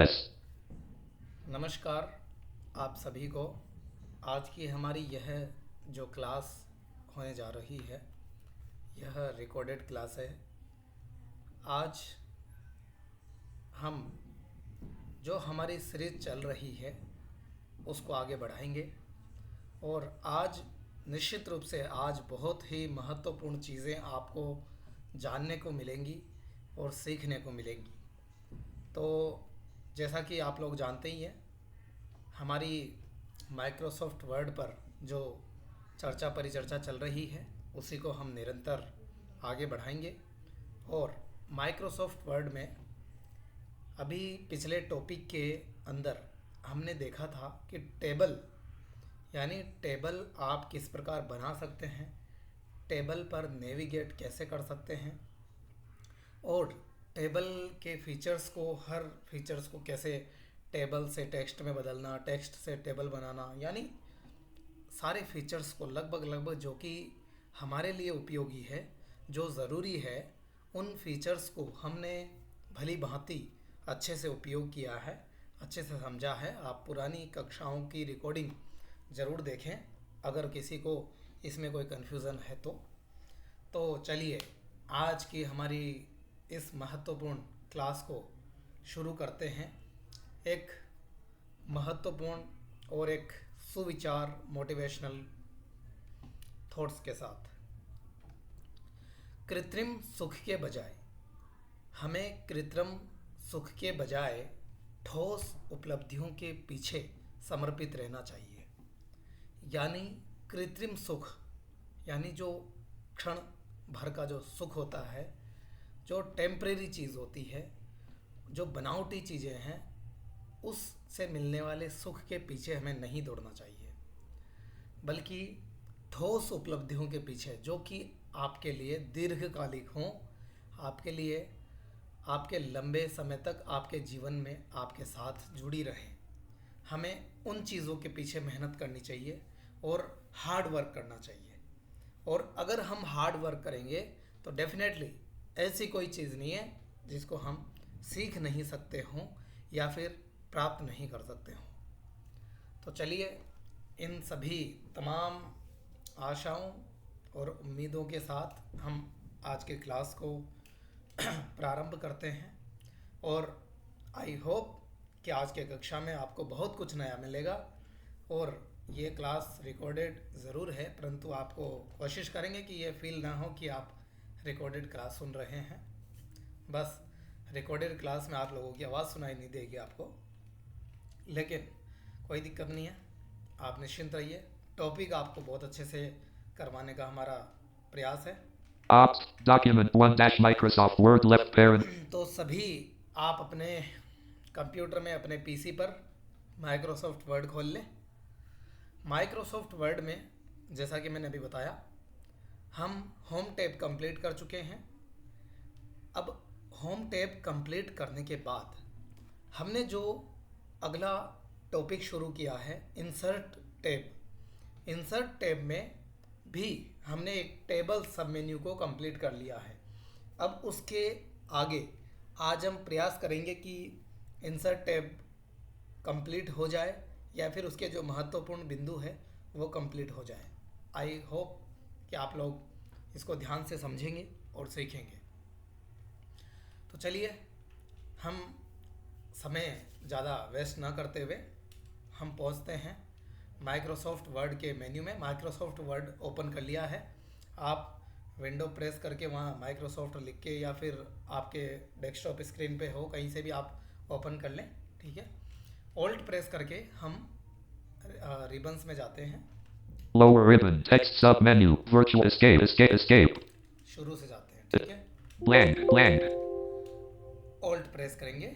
Yes. नमस्कार आप सभी को। आज की हमारी यह जो क्लास होने जा रही है, यह रिकॉर्डेड क्लास है। आज हम जो हमारी सीरीज चल रही है उसको आगे बढ़ाएंगे। और आज निश्चित रूप से आज बहुत ही महत्वपूर्ण चीज़ें आपको जानने को मिलेंगी और सीखने को मिलेंगी। तो जैसा कि आप लोग जानते ही हैं, हमारी माइक्रोसॉफ्ट वर्ड पर जो चर्चा परिचर्चा चल रही है उसी को हम निरंतर आगे बढ़ाएंगे। और माइक्रोसॉफ्ट वर्ड में अभी पिछले टॉपिक के अंदर हमने देखा था कि टेबल, यानी टेबल आप किस प्रकार बना सकते हैं, टेबल पर नेविगेट कैसे कर सकते हैं, और टेबल के फीचर्स को, हर फीचर्स को कैसे टेबल से टेक्स्ट में बदलना, टेक्स्ट से टेबल बनाना, यानी सारे फीचर्स को लगभग लगभग जो कि हमारे लिए उपयोगी है, जो ज़रूरी है, उन फीचर्स को हमने भली भांति अच्छे से उपयोग किया है, अच्छे से समझा है। आप पुरानी कक्षाओं की रिकॉर्डिंग ज़रूर देखें अगर किसी को इसमें कोई कन्फ्यूज़न है तो चलिए आज की हमारी इस महत्वपूर्ण क्लास को शुरू करते हैं। एक महत्वपूर्ण और एक सुविचार मोटिवेशनल थॉट्स के साथ। कृत्रिम सुख के बजाय हमें कृत्रिम सुख के बजाय ठोस उपलब्धियों के पीछे समर्पित रहना चाहिए। यानी कृत्रिम सुख, यानी जो क्षण भर का जो सुख होता है, जो टेम्परेरी चीज़ होती है, जो बनावटी चीज़ें हैं, उससे मिलने वाले सुख के पीछे हमें नहीं दौड़ना चाहिए, बल्कि ठोस उपलब्धियों के पीछे जो कि आपके लिए दीर्घकालिक हों, आपके लिए आपके लंबे समय तक आपके जीवन में आपके साथ जुड़ी रहे। हमें उन चीज़ों के पीछे मेहनत करनी चाहिए और हार्ड वर्क करना चाहिए। और अगर हम हार्ड वर्क करेंगे तो डेफिनेटली ऐसी कोई चीज़ नहीं है जिसको हम सीख नहीं सकते हों या फिर प्राप्त नहीं कर सकते हों। तो चलिए इन सभी तमाम आशाओं और उम्मीदों के साथ हम आज के क्लास को प्रारंभ करते हैं। और आई होप कि आज के कक्षा में आपको बहुत कुछ नया मिलेगा। और ये क्लास रिकॉर्डेड ज़रूर है, परंतु आपको कोशिश करेंगे कि ये फील ना हो कि आप रिकॉर्डेड क्लास सुन रहे हैं। बस रिकॉर्डेड क्लास में आप लोगों की आवाज़ सुनाई नहीं देगी आपको, लेकिन कोई दिक्कत नहीं है, आप निश्चिंत रहिए। टॉपिक आपको बहुत अच्छे से करवाने का हमारा प्रयास है। Ops. Document 1 dash Microsoft Word left parent. तो सभी आप अपने कंप्यूटर में, अपने पीसी पर माइक्रोसॉफ्ट वर्ड खोल लें। माइक्रोसॉफ्ट वर्ड में जैसा कि मैंने अभी बताया, हम होम टैब कंप्लीट कर चुके हैं। अब होम टैब कंप्लीट करने के बाद हमने जो अगला टॉपिक शुरू किया है, इंसर्ट टैब। इंसर्ट टैब में भी हमने एक टेबल सब मेन्यू को कंप्लीट कर लिया है। अब उसके आगे आज हम प्रयास करेंगे कि इंसर्ट टैब कंप्लीट हो जाए या फिर उसके जो महत्वपूर्ण बिंदु है वो कंप्लीट हो जाए। आई होप कि आप लोग इसको ध्यान से समझेंगे और सीखेंगे। तो चलिए हम समय ज़्यादा वेस्ट ना करते हुए हम पहुंचते हैं माइक्रोसॉफ्ट वर्ड के मेन्यू में। माइक्रोसॉफ्ट वर्ड ओपन कर लिया है। आप विंडो प्रेस करके वहाँ माइक्रोसॉफ्ट लिख के या फिर आपके डेस्कटॉप स्क्रीन पे हो, कहीं से भी आप ओपन कर लें, ठीक है। ऑल्ट प्रेस करके हम रिबन्स में जाते हैं। Lower ribbon. Text sub menu. Virtual escape. Escape. Escape. शुरू से जाते हैं, ठीक है। Blank. Blank. ऑल्ट प्रेस करेंगे।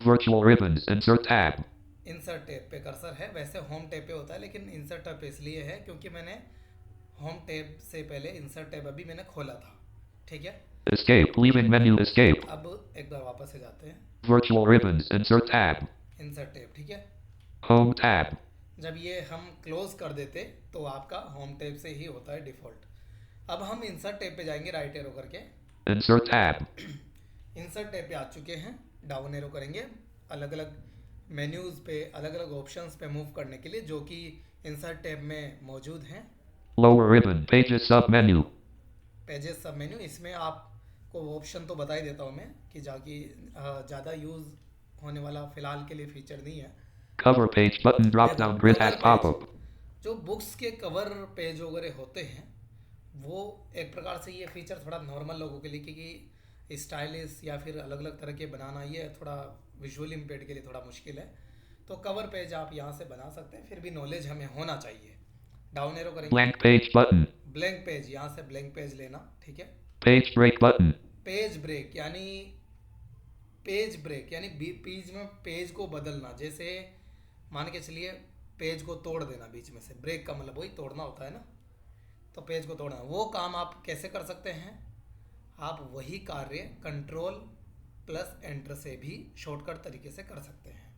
Virtual ribbons. Insert tab. Insert tab पे कर्सर है, वैसे होम टैब पे होता है, लेकिन इंसर्ट टैब पे इसलिए है क्योंकि मैंने होम टैब से पहले इंसर्ट टैब अभी मैंने खोला था, ठीक है। Escape. Leaving menu. Escape. अब एक बार वापस से जाते हैं। Virtual ribbons. Insert tab. Insert tab, ठीक है। Home tab. जब ये हम क्लोज कर देते तो आपका होम टैब से ही होता है डिफ़ॉल्ट। अब हम इंसर्ट टैब पे जाएंगे राइट एरो करके। Insert tab. इंसर्ट टैब पे आ चुके हैं, डाउन एरो करेंगे। अलग अलग मेन्यूज़ पे अलग अलग ऑप्शंस पे मूव करने के लिए, जो कि इंसर्ट टैब में मौजूद हैं। Lower ribbon. Pages submenu. Pages सब मेन्यू, इसमें आपको ऑप्शन तो बता ही देता हूँ मैं कि जाकि ज़्यादा यूज़ होने वाला फ़िलहाल के लिए फ़ीचर नहीं है। Cover page button drop देखो, down grid cover has page, pop-up. जो बुक्स के कवर पेज वगैरह होते हैं, वो एक प्रकार से ये फीचर थोड़ा नॉर्मल लोगों के लिए, क्योंकि स्टाइलिश या फिर अलग अलग तरह के बनाना ये थोड़ा विजुअल इम्पेयर्ड के लिए थोड़ा मुश्किल है। तो कवर पेज आप यहाँ से बना सकते हैं, फिर भी नॉलेज हमें होना चाहिए। डाउन एरो करेंगे, Blank page button. Blank page, यहाँ से ब्लैंक पेज लेना, ठीक है। Page break button. Page break यानी पेज में पेज को बदलना, जैसे मान के चलिए पेज को तोड़ देना बीच में से, ब्रेक का मतलब वही तोड़ना होता है ना, तो पेज को तोड़ना, वो काम आप कैसे कर सकते हैं? आप वही कार्य कंट्रोल प्लस एंटर से भी शॉर्टकट तरीके से कर सकते हैं।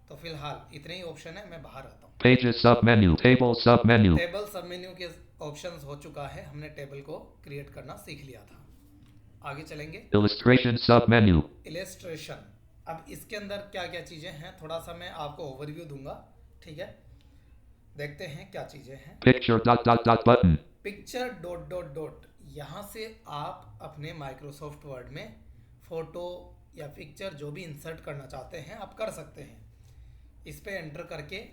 तो फिलहाल इतने ही ऑप्शन है, मैं बाहर आता हूँ। Pages submenu. Table submenu. Table सब मेन्यू के ऑप्शंस हो चुका है, हमने टेबल को क्रिएट करना सीख लिया था। आगे चलेंगे, Illustration submenu. इलेस्ट्रेशन। अब इसके अंदर क्या क्या चीज़ें हैं, थोड़ा सा मैं आपको ओवरव्यू दूंगा, ठीक है। देखते हैं क्या चीज़ें हैं। Picture dot dot dot button. Picture dot dot dot, यहाँ से आप अपने माइक्रोसॉफ्ट वर्ड में फ़ोटो या पिक्चर जो भी इंसर्ट करना चाहते हैं आप कर सकते हैं। इस पे एंटर करके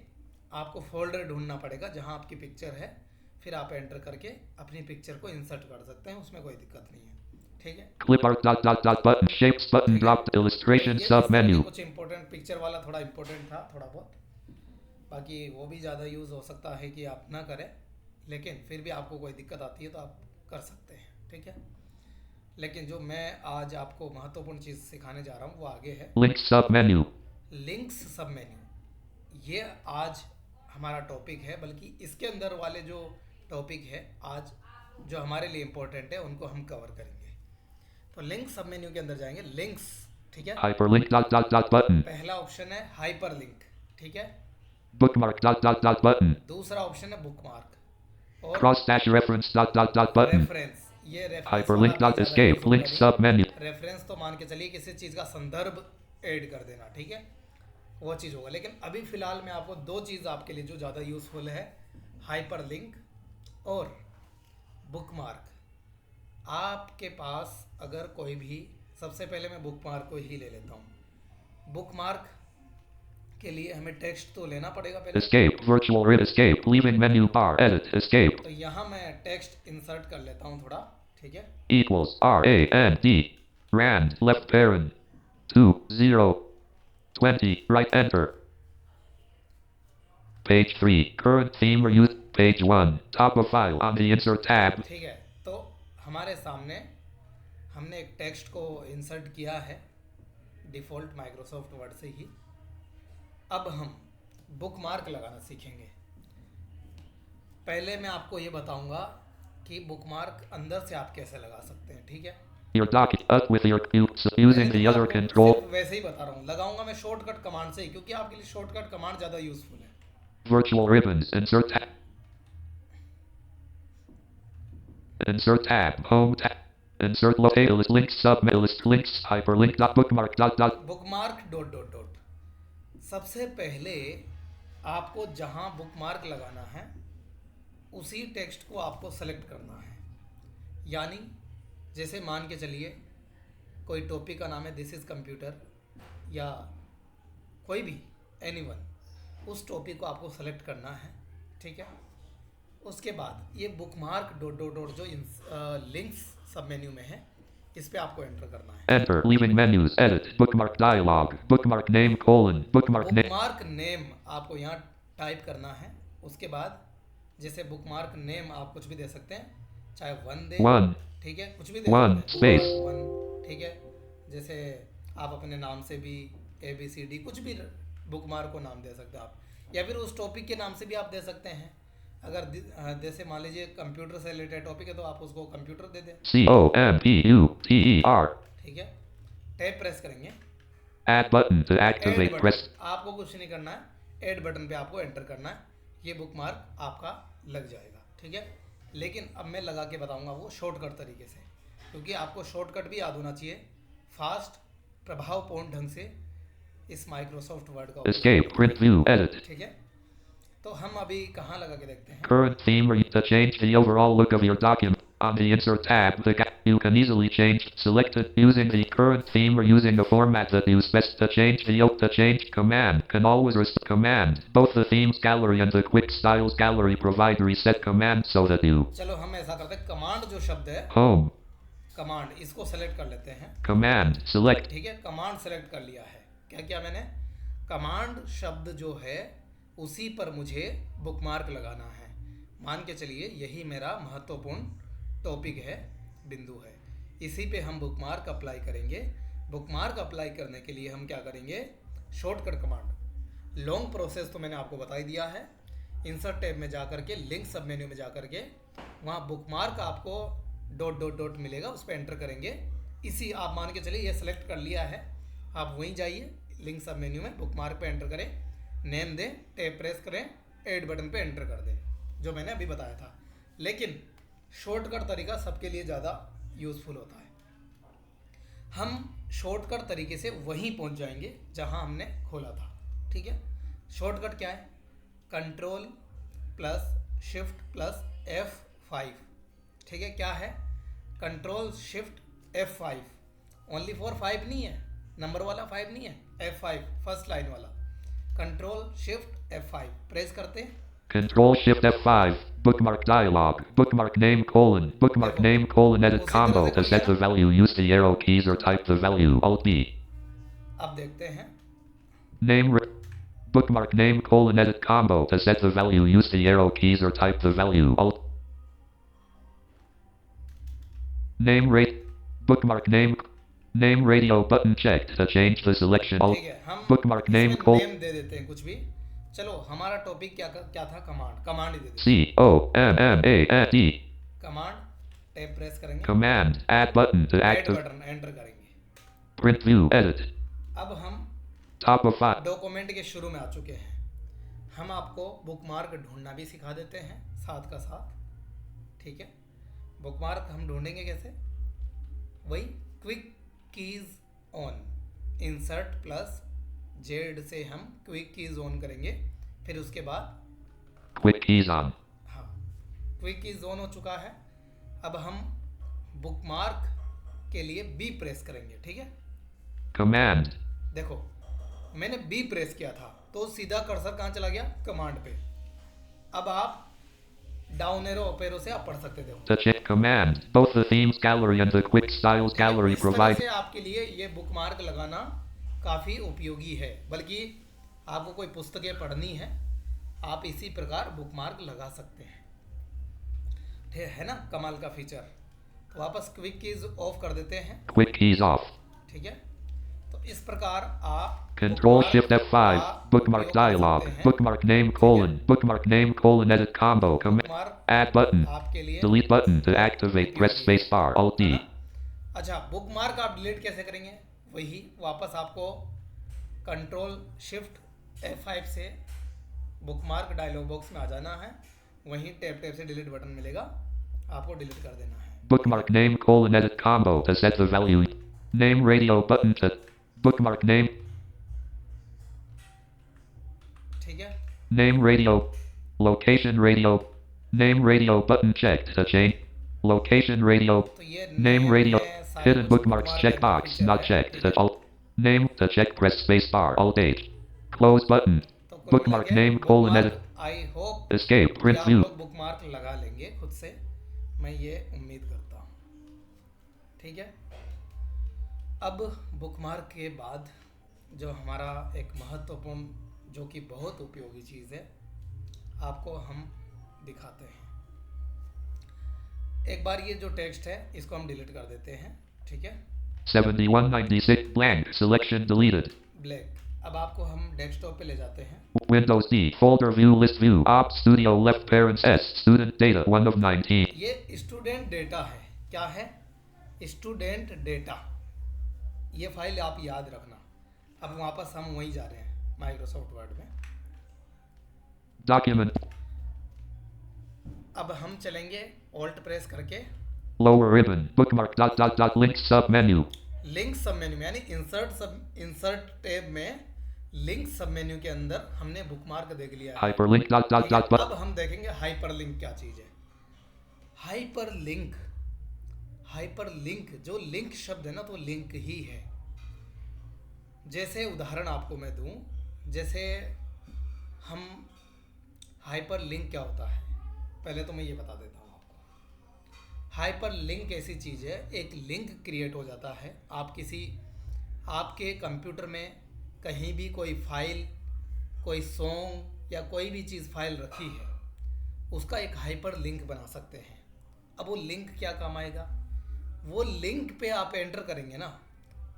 आपको फोल्डर ढूंढना पड़ेगा जहाँ आपकी पिक्चर है, फिर आप एंटर करके अपनी पिक्चर को इंसर्ट कर सकते हैं, उसमें कोई दिक्कत नहीं है, ठीक है। Clip art dot dot dot button. Shapes button dropped. Illustration ये इस तरह के submenu. कुछ इंपॉर्टेंट, पिक्चर वाला थोड़ा इंपॉर्टेंट था थोड़ा बहुत, बाकी वो भी ज़्यादा यूज़ हो सकता है कि आप ना करें, लेकिन फिर भी आपको कोई दिक्कत आती है तो आप कर सकते हैं, ठीक है। लेकिन जो मैं आज आपको महत्वपूर्ण चीज़ सिखाने जा रहा हूँ वो आगे है। Links submenu. लिंक्स सब मेन्यू, ये आज हमारा टॉपिक है, बल्कि इसके अंदर वाले जो टॉपिक है आज जो हमारे लिए इम्पोर्टेंट है उनको हम कवर करेंगे। तो लिंक सब मेन्यू के अंदर जाएंगे, लिंक्स, ठीक है। Hyperlink dot dot dot button. पहला ऑप्शन है हाइपर लिंक, ठीक है। Bookmark dot dot dot button. दूसरा ऑप्शन है बुकमार्क और Cross dash reference dot dot dot button. Reference. ये reference Hyperlink dot escape. Link submenu. Reference तो मान के चलिए किसी चीज़ का संदर्भ ऐड कर देना, ठीक है, वो चीज़ होगा। लेकिन अभी फ़िलहाल मैं आपको दो चीज़ आपके लिए जो ज़्यादा यूज़फुल है, हाइपर लिंक और बुकमार्क। आपके पास अगर कोई भी, सबसे पहले मैं बुकमार्क को ही ले लेता हूँ। बुकमार्क के लिए हमें टेक्स्ट तो लेना पड़ेगा पहले। Escape. Virtual rid escape. Leaving menu bar. Edit. Escape. तो यहाँ मैं टेक्स्ट इंसर्ट कर लेता हूँ थोड़ा, ठीक है। Equals RAND. Rand. Left parent. 2 0 20. Right enter. Page 3. Current theme or youth. Page 1. Top of file on the insert tab. ठीक है, तो हमारे सामने हमने एक टेक्स्ट को इंसर्ट किया है डिफ़ॉल्ट माइक्रोसॉफ्ट वर्ड से ही। अब हम बुकमार्क लगाना सीखेंगे। पहले मैं आपको ये बताऊंगा कि बुकमार्क अंदर से आप कैसे लगा सकते हैं, ठीक है। Your dock up with your using the मैं other आपको control. सिर्फ वैसे ही बता रहा हूँ, लगाऊंगा मैं शॉर्टकट कमांड से ही, क्योंकि आपके लिए शॉर्टकट कमांड ज़्यादा यूजफुल है। Virtual ribbons. Insert tab. Insert tab. Home tab. Insert located list links submit list links hyperlink dot bookmark dot dot. Bookmark dot dot dot, सबसे पहले आपको जहां बुकमार्क लगाना है उसी टेक्स्ट को आपको सेलेक्ट करना है। यानी जैसे मान के चलिए कोई टॉपिक का नाम है दिस इज़ कंप्यूटर, या कोई भी एनीवन, उस टॉपिक को आपको सेलेक्ट करना है, ठीक है। उसके बाद ये बुकमार्क डॉट डॉट डॉट जो लिंक्स सब मेन्यू में है, इस पे आपको एंटर करना है। Enter. Leaving menus. Edit. Bookmark dialog. Bookmark name colon. Bookmark name. Bookmark name आपको यहाँ टाइप करना है। उसके बाद जैसे बुकमार्क नेम आप कुछ भी दे सकते हैं, चाहे 1 दे, 1. ठीक है, कुछ भी दे 1 सकते हैं, space. 1, ठीक है। जैसे आप अपने नाम से भी ABCD कुछ भी बुकमार्क को नाम दे सकते हैं आप, या फिर उस टॉपिक के नाम से भी आप दे सकते हैं। अगर जैसे मान लीजिए कंप्यूटर से रिलेटेड टॉपिक है तो आप उसको कंप्यूटर दे दें, COMPUTER. ठीक है। टैब प्रेस करेंगे, Add button to add activate. Button, Press. आपको कुछ नहीं करना है, ऐड बटन पे आपको एंटर करना है, ये बुकमार्क आपका लग जाएगा, ठीक है। लेकिन अब मैं लगा के बताऊंगा वो शॉर्टकट तरीके से, क्योंकि आपको शॉर्टकट भी याद होना चाहिए, फास्ट प्रभावपूर्ण ढंग से इस माइक्रोसॉफ्ट वर्ड का उपयोग Escape. करके। Print view. Edit. ठीक है, तो हम अभी कहाँ लगा के देखते हैं। Current theme. To change the overall look of your document. On the Insert tab, you can easily change selected using the current theme or using the format that you specify. To change command can always command. Both the themes gallery and the quick styles gallery provide reset command so that you. चलो हम ऐसा करते हैं, command जो शब्द है, Home. Command, इसको select कर लेते हैं। Command. Select. ठीक है, कमांड सेलेक्ट कर लिया है। क्या किया मैंने, कमांड शब्द जो है उसी पर मुझे बुकमार्क लगाना है। मान के चलिए यही मेरा महत्वपूर्ण टॉपिक है, बिंदु है, इसी पे हम बुकमार्क अप्लाई करेंगे। बुकमार्क अप्लाई करने के लिए हम क्या करेंगे, शॉर्टकट कमांड। लॉन्ग प्रोसेस तो मैंने आपको बता ही दिया है। इंसर्ट टैब में जाकर के, लिंक सब मेन्यू में जाकर के, वहाँ बुकमार्क आपको डॉट डॉट डॉट मिलेगा, उस पर एंटर करेंगे। इसी आप मान के चलिए ये सेलेक्ट कर लिया है, आप वहीं जाइए लिंक सब मेन्यू में, बुकमार्क पे एंटर करें, नेम दें, टैब प्रेस करें, ऐड बटन पे एंटर कर दें, जो मैंने अभी बताया था। लेकिन शॉर्टकट तरीका सबके लिए ज़्यादा यूज़फुल होता है। हम शॉर्टकट तरीके से वहीं पहुंच जाएंगे जहां हमने खोला था। ठीक है, शॉर्टकट क्या है, control plus shift plus F5। ठीक है, क्या है, control shift F5, only for 5 नहीं है, नंबर वाला 5 नहीं है, F5 फर्स्ट लाइन वाला, कंट्रोल शिफ्ट F5 प्रेस करते हैं। Control Shift F5. Bookmark dialog. Bookmark name colon. Bookmark name colon edit combo. To set the value, use the arrow keys or type the value. Alt B. अब देखते हैं, Name. Bookmark name colon edit combo. To set the value, use the arrow keys or type the value. Alt. Name rate. Bookmark name. Name radio button checked to change the selection. Alt. ठीक है, हम Bookmark name इसमें colon. Name दे देते हैं कुछ भी। चलो हमारा टॉपिक क्या था, कमांड, कमांड ही दे देते COMMAND. हैं। कमांड, टैब प्रेस करेंगे, Command. Add button to add active. Button enter करेंगे। Print view. Edit. अब हम Top of file. डॉक्यूमेंट के शुरू में आ चुके हैं। हम आपको बुकमार्क ढूंढना भी सिखा देते हैं साथ का साथ। ठीक है, बुकमार्क हम ढूंढेंगे कैसे, वही quick keys on, insert plus Z से हम क्विक कीज ऑन करेंगे। फिर उसके बाद Quick keys on. हाँ, क्विक कीज ऑन हो चुका है। अब हम बुकमार्क के लिए बी प्रेस करेंगे। ठीक है, Command. देखो मैंने बी प्रेस किया था तो सीधा कर्सर कहाँ चला गया, कमांड पे। अब आप डाउन एरो अप एरो से आप पढ़ सकते थे। To check command. Both the themes gallery and the quick styles gallery इस तरह provide. से आपके लिए ये बुकमार्क लगाना काफ़ी उपयोगी है, बल्कि आपको कोई पुस्तकें पढ़नी है, आप इसी प्रकार बुकमार्क लगा सकते हैं। ठीक है ना, कमाल का फीचर। तो वापस क्विक कीज ऑफ कर देते हैं। Quick keys off. ठीक है, तो इस प्रकार आप Control बुकमार्क Shift F5. का Bookmark उपयोग कर dialog. सकते हैं। Bookmark name colon. Bookmark name colon edit combo. Bookmark Add button. आपके लिए Delete button to activate. Press space bar. Alt D. है ना? अच्छा, बुकमार्क आप डिलीट कैसे करेंगे, वही वापस आपको कंट्रोल शिफ्ट F5 से बुकमार्क डायलॉग बॉक्स में आ जाना है, वहीं टैब टैब से डिलीट बटन मिलेगा, आपको डिलीट कर देना है। Bookmark name colon edit combo to set the value. Name radio button to bookmark name. ठीक है, Name radio. Location radio. Name radio button checked to change. Location radio. तो ये Name radio. है, सारे Hidden कुछ bookmarks bookmark checkbox feature not है, checked. ठीक To है। alt. Name to check press space bar. Alt H. Close button. तो कुल Bookmark मिला के name colon edit. I hope Escape. कि Print आप view. लोग बुकमार्क लगा लेंगे खुद से, मैं ये उम्मीद करता हूँ। ठीक है, अब बुकमार्क के बाद जो हमारा एक महत्वपूर्ण, जो कि बहुत उपयोगी चीज़ है, आपको हम दिखाते हैं। एक बार ये जो टेक्स्ट है इसको हम डिलीट कर देते हैं। ठीक है, 7196 blank. Selection deleted. ब्लैक। अब आपको हम डेस्कटॉप पे ले जाते हैं। Windows D. Folder view list view. Op Studio left parents S. Student data 1 of 19. ये स्टूडेंट डेटा है। क्या है, स्टूडेंट डेटा। ये फाइल आप याद रखना। अब वापस हम वहीं जा रहे हैं माइक्रोसॉफ्ट वर्ड में। Document. अब हम चलेंगे ऑल्ट प्रेस करके Lower ribbon. Bookmark dot dot dot link sub menu. Link सब मेन्यू में, यानी इंसर्ट टैब में लिंक सब मेन्यू के अंदर हमने बुकमार्क देख लिया है। Hyperlink dot dot ठीक है, dot but अब हम देखेंगे हाइपरलिंक क्या चीज़ है। हाइपरलिंक, हाइपरलिंक जो लिंक शब्द है ना, तो लिंक ही है। जैसे उदाहरण आपको मैं दूं, जैसे हम हाइपरलिंक क्या होता है, पहले तो मैं ये बता देता हूँ आपको। हाइपरलिंक ऐसी चीज़ है, एक लिंक क्रिएट हो जाता है। आप किसी आपके कंप्यूटर में कहीं भी कोई फाइल, कोई सॉन्ग या कोई भी चीज़ फाइल रखी है, उसका एक हाइपर लिंक बना सकते हैं। अब वो लिंक क्या काम आएगा, वो लिंक पे आप एंटर करेंगे ना,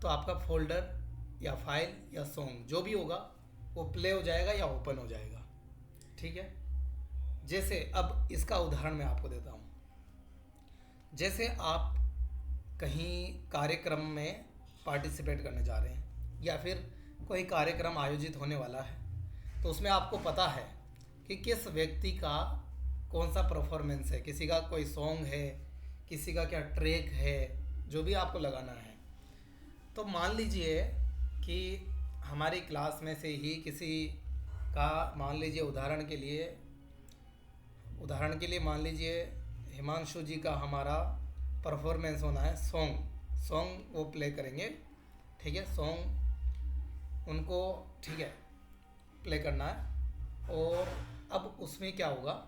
तो आपका फोल्डर या फाइल या सॉन्ग जो भी होगा वो प्ले हो जाएगा या ओपन हो जाएगा। ठीक है, जैसे अब इसका उदाहरण मैं आपको देता हूँ। जैसे आप कहीं कार्यक्रम में पार्टिसिपेट करने जा रहे हैं या फिर कोई कार्यक्रम आयोजित होने वाला है, तो उसमें आपको पता है कि किस व्यक्ति का कौन सा परफॉर्मेंस है, किसी का कोई सॉन्ग है, किसी का क्या ट्रैक है, जो भी आपको लगाना है। तो मान लीजिए कि हमारी क्लास में से ही किसी का, मान लीजिए उदाहरण के लिए मान लीजिए हिमांशु जी का हमारा परफॉर्मेंस होना है, सॉन्ग वो प्ले करेंगे। ठीक है, सॉन्ग उनको, ठीक है, प्ले करना है। और अब उसमें क्या होगा,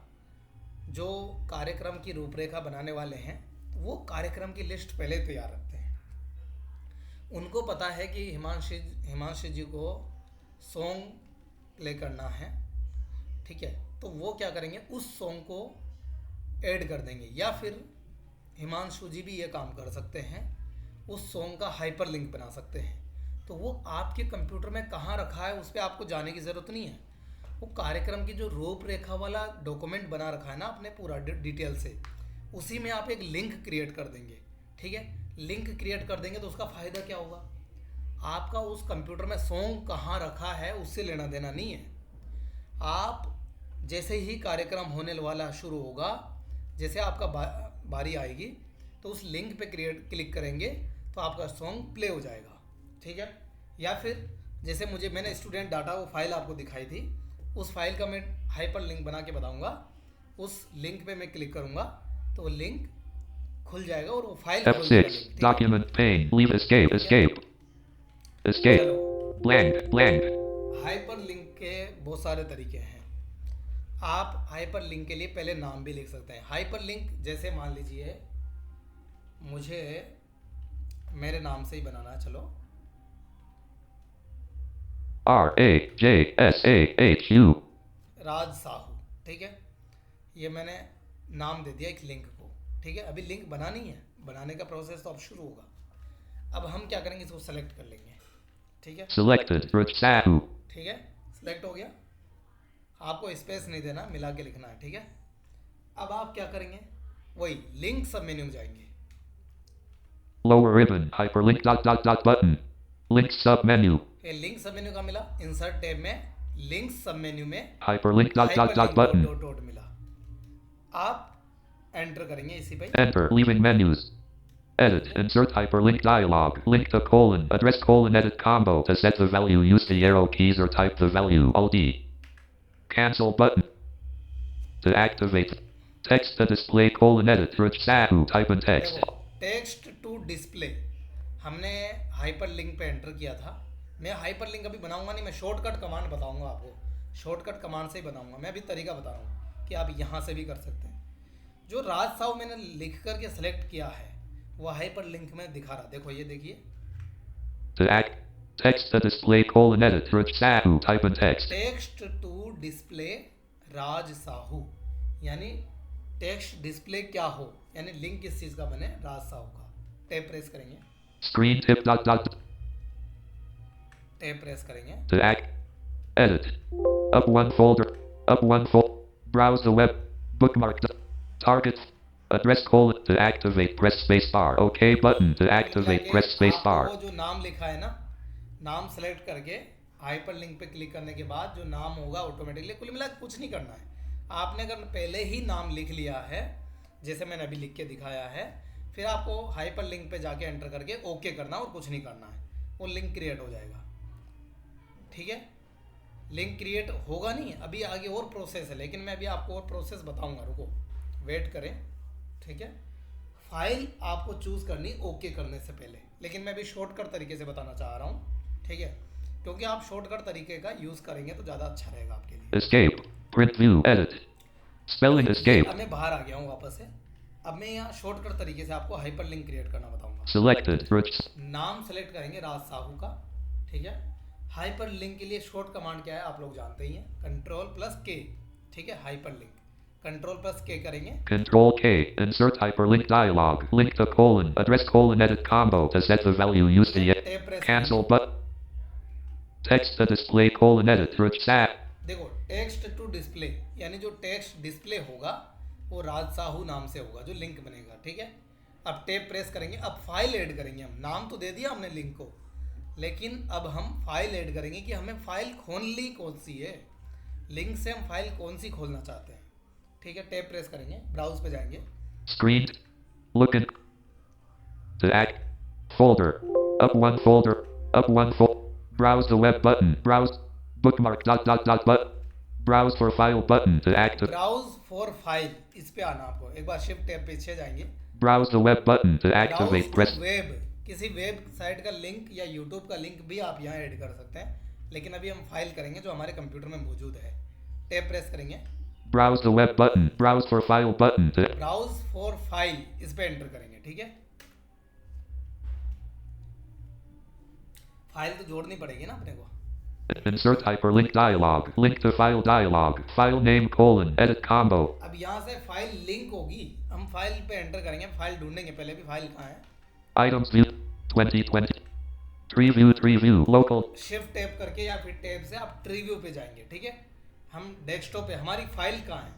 जो कार्यक्रम की रूपरेखा बनाने वाले हैं वो कार्यक्रम की लिस्ट पहले तैयार रखते हैं। उनको पता है कि हिमांशु जी को सॉन्ग प्ले करना है। ठीक है, तो वो क्या करेंगे, उस सॉन्ग को ऐड कर देंगे, या फिर हिमांशु जी भी ये काम कर सकते हैं, उस सॉन्ग का हाइपर लिंक बना सकते हैं। तो वो आपके कंप्यूटर में कहाँ रखा है उस पर आपको जाने की ज़रूरत नहीं है। वो कार्यक्रम की जो रूपरेखा वाला डॉक्यूमेंट बना रखा है ना आपने पूरा डिटेल से, उसी में आप एक लिंक क्रिएट कर देंगे। ठीक है, लिंक क्रिएट कर देंगे तो उसका फ़ायदा क्या होगा, आपका उस कंप्यूटर में सॉन्ग कहाँ रखा है उससे लेना देना नहीं है। आप जैसे ही कार्यक्रम होने वाला शुरू होगा, जैसे आपका बारी आएगी, तो उस लिंक पे क्लिक करेंगे तो आपका सॉन्ग प्ले हो जाएगा। ठीक है, या फिर जैसे मैंने स्टूडेंट डाटा वो फाइल आपको दिखाई थी, उस फाइल का मैं हाइपर लिंक बना के बताऊंगा। उस लिंक पे मैं क्लिक करूंगा तो वो लिंक खुल जाएगा और वो फाइल खोल देगा F6 link. document pane leave escape blank blank hyper link के बहुत सारे तरीके हैं। आप हाइपर लिंक के लिए पहले नाम भी लिख सकते हैं। हाइपर लिंक जैसे मान लीजिए मुझे मेरे नाम से ही बनाना है, चलो RAJSAHU राज साहू। ठीक है, ये मैंने नाम दे दिया एक लिंक को। ठीक है, अभी लिंक बनानी है, बनाने का प्रोसेस तो अब शुरू होगा। अब हम क्या करेंगे, इसको सेलेक्ट कर लेंगे। ठीक है, selected Sahu ठीक है, सेलेक्ट हो गया। आपको स्पेस नहीं देना, मिला के लिखना है। ठीक है, अब आप क्या करेंगे, वही लिंक सब मेन्यू में जाएंगे। lower ribbon hyperlink dot button link sub menu ये लिंक सब मेन्यू का मिला, इंसर्ट टैब में लिंक सब मेन्यू में hyperlink dot button डॉट मिला। आप एंटर करेंगे इसी पे, enter leaving menus edit insert hyperlink dialog link to address edit combo to set the value use the arrow keys or type the value Alt D cancel button to activate text to display edit Sahu type in text देखो text to display हमने hyper link पे enter किया था। मैं hyper link अभी बनाऊंगा नहीं, मैं शॉर्टकट कमांड बताऊंगा आपको, शॉर्टकट कमांड से ही बनाऊंगा। मैं अभी तरीका बता रहा हूँ कि आप यहाँ से भी कर सकते हैं। जो राज साहू मैंने लिख करके सेलेक्ट किया है वो हाइपर लिंक में दिखा रहा, देखो ये देखिए, text to display edit Sahu type in text text to display Raj Sahu, यानी टेक्स्ट डिस्प्ले क्या हो, यानी लिंक किस चीज़ का बने, राज साहू का। टैब प्रेस करेंगे, screen tip dot tab press करेंगे, to edit up one folder browse the web bookmark target address to activate press space bar OK button to activate press space bar वो जो नाम लिखा है ना, नाम सेलेक्ट करके हाइपर लिंक पे क्लिक करने के बाद जो नाम होगा ऑटोमेटिकली, कुल मिला कुछ नहीं करना है। आपने अगर पहले ही नाम लिख लिया है, जैसे मैंने अभी लिख के दिखाया है, फिर आपको हाइपर लिंक पे जाके एंटर करके ओके करना और कुछ नहीं करना है, वो लिंक क्रिएट हो जाएगा। ठीक है, लिंक क्रिएट होगा नहीं, अभी आगे और प्रोसेस है, लेकिन मैं अभी आपको और प्रोसेस बताऊंगा, रुको वेट करें, ठीक है। फाइल आपको चूज करनी ओके करने से पहले, लेकिन मैं अभी शॉर्टकट तरीके से बताना चाह रहा हूँ, ठीक है, क्योंकि आप शॉर्टकट तरीके का यूज़ करेंगे तो ज़्यादा अच्छा रहेगा आपके लिए। Escape. Print view. Edit. Spelling ये escape. अब मैं बाहर आ गया हूँ वापस से। अब मैं यहाँ शॉर्टकट तरीके से आपको हाइपर लिंक क्रिएट करना बताऊंगा। Selected. Rich. नाम सेलेक्ट करेंगे राज साहू का, ठीक है। हाइपर लिंक के लिए शॉर्ट कमांड क्या है आप लोग जानते ही हैं, Ctrl+K, ठीक है। हाइपर लिंक Ctrl+K करेंगे। Control K. Insert hyperlink dialog. Link to colon. Address colon edit combo to set the value used to yet. Tab press Cancel करेंगे। button. Text to display colon edit. Rich sat. देखो text to display, यानी जो text display होगा वो राज साहू नाम से होगा जो लिंक बनेगा, ठीक है। अब टैब प्रेस करेंगे, अब फाइल ऐड करेंगे। हम नाम तो दे दिया हमने लिंक को, लेकिन अब हम फाइल ऐड करेंगे कि हमें फाइल खोलनी कौन सी है, लिंक से हम फाइल कौन सी खोलना चाहते हैं, ठीक है। टैब प्रेस करेंगे, ब्राउज पे जाएंगे। Screen. Looking. To act. Folder. Up one folder. Up one folder. Browse the web button. Browse. Bookmark dot dot dot but. Browse for file button to act. Browse for file, इस पे आना आपको। एक बार shift tab पीछे जाएंगे। Browse the web button to browse activate. Press. Web, किसी website का link या यूट्यूब का लिंक भी आप यहाँ ऐड कर सकते हैं, लेकिन अभी हम फाइल करेंगे जो हमारे कंप्यूटर में मौजूद है। टैब प्रेस करेंगे, Browse the web button. Browse for file button to. Browse for file, इस पे एंटर करेंगे, ठीक है। फाइल तो जोड़नी पड़ेगी ना अपने को। Insert hyperlink dialog. Link to file dialog. File name colon. Edit combo. अब यहाँ से फाइल लिंक होगी, हम फाइल पे एंटर करेंगे। फाइल ढूंढेंगे पहले भी, फाइल कहाँ है। Items view. 2020. Tree view. Tree view. Local. Shift tab करके या फिर टैब से आप ट्री व्यू पे जाएंगे, ठीक है। हम डेस्कटॉप पे, हमारी फाइल कहाँ है।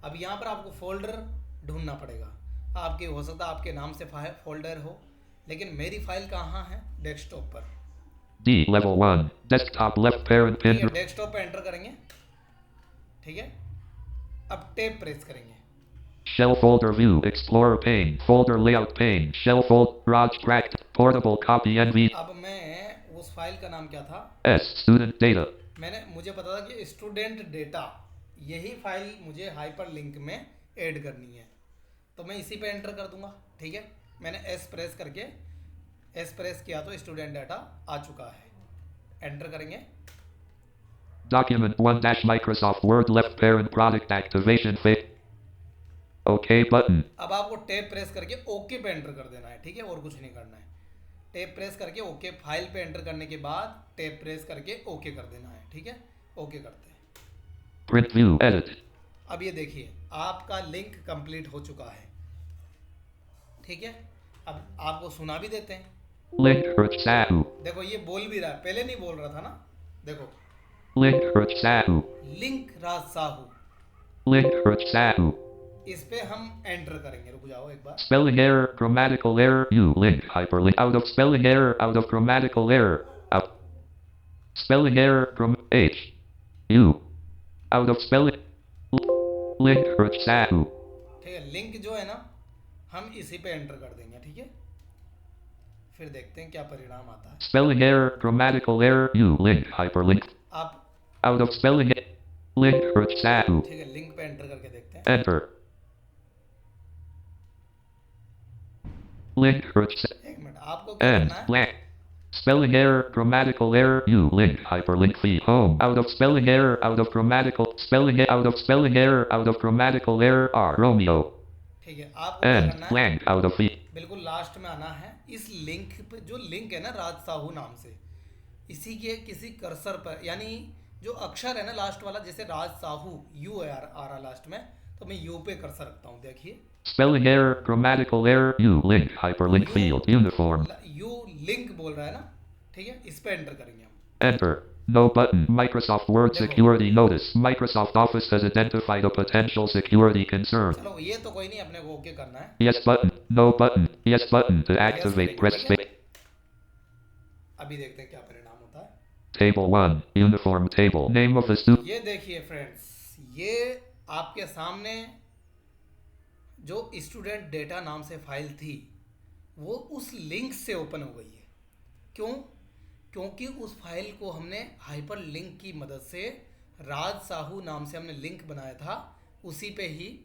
अब यहाँ पर आपको फोल्डर ढूंढना पड़ेगा। आपके हो सकता है आपके नाम से फोल्डर हो, लेकिन मेरी फाइल कहाँ है, डेस्कटॉप पर, D. Level 1. Desktop left parent ठीक है। pin. डेस्कटॉप पे एंटर करेंगे, ठीक है। अब टैब प्रेस करेंगे। Shell folder view. Explorer pane. Folder layout pane. Shell fold. Raj cracked. Portable copy NV. अब मैं उस फाइल का नाम क्या था, S. Student data. मुझे पता था कि स्टूडेंट डेटा, यही फाइल मुझे हाइपर लिंक में ऐड करनी है, तो मैं इसी पे एंटर कर दूंगा, ठीक है। मैंने एस प्रेस किया तो स्टूडेंट डाटा आ चुका है। एंटर करेंगे। Document 1 dash Microsoft Word left parent product activation phase. OK button. अब आपको टैब प्रेस करके ओके पे एंटर कर देना है, ठीक है, और कुछ नहीं करना है। टैब प्रेस करके ओके, फाइल पे एंटर करने के बाद टैब प्रेस करके ओके कर देना है, ठीक है। ओके करते हैं। Print view. Edit. अब ये देखिए आपका लिंक कंप्लीट हो चुका है, ठीक है। अब आपको सुना भी देते हैं। Link Rich Sahu. देखो ये बोल भी रहा है, पहले नहीं बोल रहा था ना, देखो। Link Rich Sahu. लिंक राज साहू, Link Rich Sahu. इस पे हम एंटर करेंगे। रुक जाओ एक बार। Spelling error. Grammatical error. U. Link hyperlink. Out of spelling error. Out of grammatical error. Out. Spelling error. H. U. Out of spelling. Link Rich Sahu. ठीक है, link जो है ना हम इसी पे एंटर कर देंगे, ठीक है। फिर देखते हैं क्या परिणाम आता है। Spelling error. Grammatical error. U. Link hyperlink. आप Out of spelling. Link Rich Sahu. ठीक है, लिंक पे एंटर करके देखते हैं। Enter. Link Rich Sahu. एक मिनट, आपको क्या End. करना है। Blank. Spelling error. Grammatical error. U. Link hyperlink fee. Home. Out of spelling error. Out of grammatical. Spelling out of spelling error. Out of grammatical error. R. Romeo. ठीक है, आपको क्या End. करना है, Blank. Out of fee. बिल्कुल last में आना है। इस लिंक पे, जो लिंक है ना राज साहू नाम से, इसी के किसी कर्सर पर, यानी जो अक्षर है ना लास्ट वाला, जैसे राज साहू यू है आ रहा लास्ट में, तो मैं यू पे कर्सर रखता हूँ। देखिए Spelling error. Grammatical error. U. Link hyperlink field. Uniform. You link बोल रहा है ना, ठीक है। इस पे एंटर करेंगे हम। Enter. No button. Microsoft Word security notice. Microsoft Office has identified a potential security concern. चलो ये तो कोई नहीं, अपने को ओके करना है। Yes button. No button. Yes button to activate. Press space. अभी देखते हैं क्या परिणाम होता है। Table 1. Uniform table. Name of the student. ये देखिए फ्रेंड्स, ये आपके सामने जो स्टूडेंट डेटा नाम से फाइल थी, वो उस लिंक से ओपन हो गई है। क्यों? क्योंकि उस फाइल को हमने हाइपर लिंक की मदद से राज साहू नाम से हमने लिंक बनाया था, उसी पे ही